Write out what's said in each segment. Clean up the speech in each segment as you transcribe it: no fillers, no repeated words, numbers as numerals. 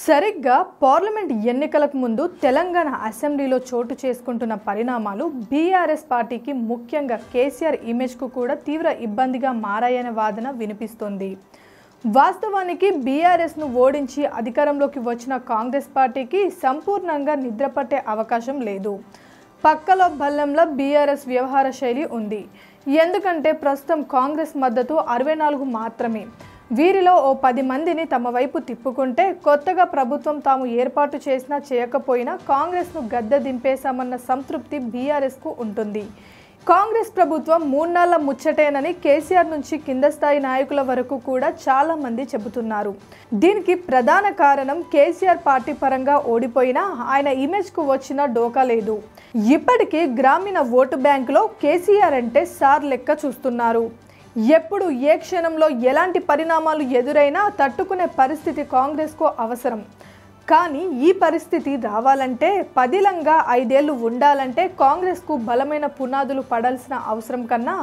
సరిగ్గా పార్లమెంట్ ఎన్నికలకు ముందు తెలంగాణ అసెంబ్లీలో చోటు చేసుకుంటున్న పరిణామాలు బీఆర్ఎస్ పార్టీకి ముఖ్యంగా కేసీఆర్ ఇమేజ్కు కూడా తీవ్ర ఇబ్బందిగా మారాయనే వాదన వినిపిస్తోంది. వాస్తవానికి బీఆర్ఎస్ను ఓడించి అధికారంలోకి వచ్చిన కాంగ్రెస్ పార్టీకి సంపూర్ణంగా నిద్రపట్టే అవకాశం లేదు. పక్కలో బల్లంలో బీఆర్ఎస్ వ్యవహార శైలి ఉంది. ఎందుకంటే ప్రస్తుతం కాంగ్రెస్ మద్దతు 64 మాత్రమే. వీరిలో ఓ 10 మందిని తమ వైపు తిప్పుకుంటే కొత్తగా ప్రభుత్వం తాము ఏర్పాటు చేసినా చేయకపోయినా కాంగ్రెస్ను గద్దె దింపేశామన్న సంతృప్తి బీఆర్ఎస్కు ఉంటుంది. కాంగ్రెస్ ప్రభుత్వం 3 నెలల ముచ్చటేనని కేసీఆర్ నుంచి కింద స్థాయి నాయకుల వరకు కూడా చాలా మంది చెబుతున్నారు. దీనికి ప్రధాన కారణం కేసీఆర్ పార్టీ పరంగా ఓడిపోయినా ఆయన ఇమేజ్కు వచ్చిన డోకా లేదు. ఇప్పటికీ గ్రామీణ ఓటు బ్యాంకులో కేసీఆర్ అంటే సార్ లెక్క చూస్తున్నారు. ఎప్పుడు ఏ క్షణంలో ఎలాంటి పరిణామాలు ఎదురైనా తట్టుకునే పరిస్థితి కాంగ్రెస్కు అవసరం. కానీ ఈ పరిస్థితి రావాలంటే పదిలంగా 5 ఏళ్లు ఉండాలంటే కాంగ్రెస్కు బలమైన పునాదులు పడాల్సిన అవసరం కన్నా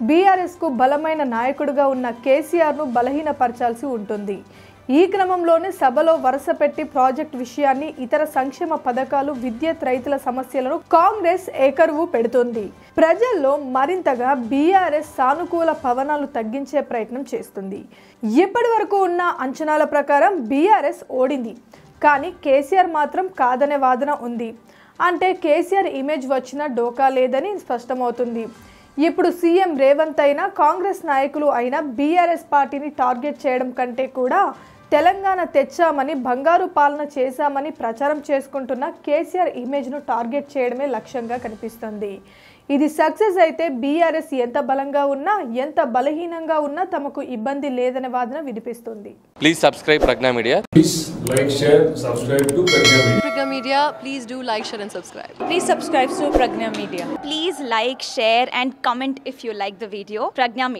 బీఆర్ఎస్కు బలమైన నాయకుడిగా ఉన్న కేసీఆర్ను బలహీనపరచాల్సి ఉంటుంది. ఈ క్రమంలోనే సభలో వరుస పెట్టి ప్రాజెక్ట్ విషయాన్ని, ఇతర సంక్షేమ పథకాలు, విద్యుత్ రైతుల సమస్యలను కాంగ్రెస్ ఏకరువు పెడుతుంది. ప్రజల్లో మరింతగా బీఆర్ఎస్ సానుకూల పవనాలు తగ్గించే ప్రయత్నం చేస్తుంది. ఇప్పటి వరకు ఉన్న అంచనాల ప్రకారం బీఆర్ఎస్ ఓడింది. కానీ కేసీఆర్ మాత్రం కాదనే వాదన ఉంది. అంటే కేసీఆర్ ఇమేజ్ వచ్చిన డోకా లేదని స్పష్టమవుతుంది. ఇప్పుడు సీఎం రేవంత్ అయినా కాంగ్రెస్ నాయకులు అయినా బీఆర్ఎస్ పార్టీని టార్గెట్ చేయడం కంటే కూడా తెలంగాణ తెచ్చామని, బంగారు పాలన చేశామని ప్రచారం చేసుకుంటున్న కేసీఆర్ ఇమేజ్ను టార్గెట్ చేయడమే లక్ష్యంగా కనిపిస్తుంది. ఇది సక్సెస్ అయితే బీఆర్ఎస్ ఎంత బలంగా ఉన్నా, ఎంత బలహీనంగా ఉన్నా తమకు ఇబ్బంది లేదనే వాదన వినిపిస్తుంది. Please subscribe Pragna Media. Please like, share, subscribe to Pragna Media. Pragna Media, please do like, share and subscribe. Please subscribe to Pragna Media. Please like, share and comment if you like the video. Pragna Media.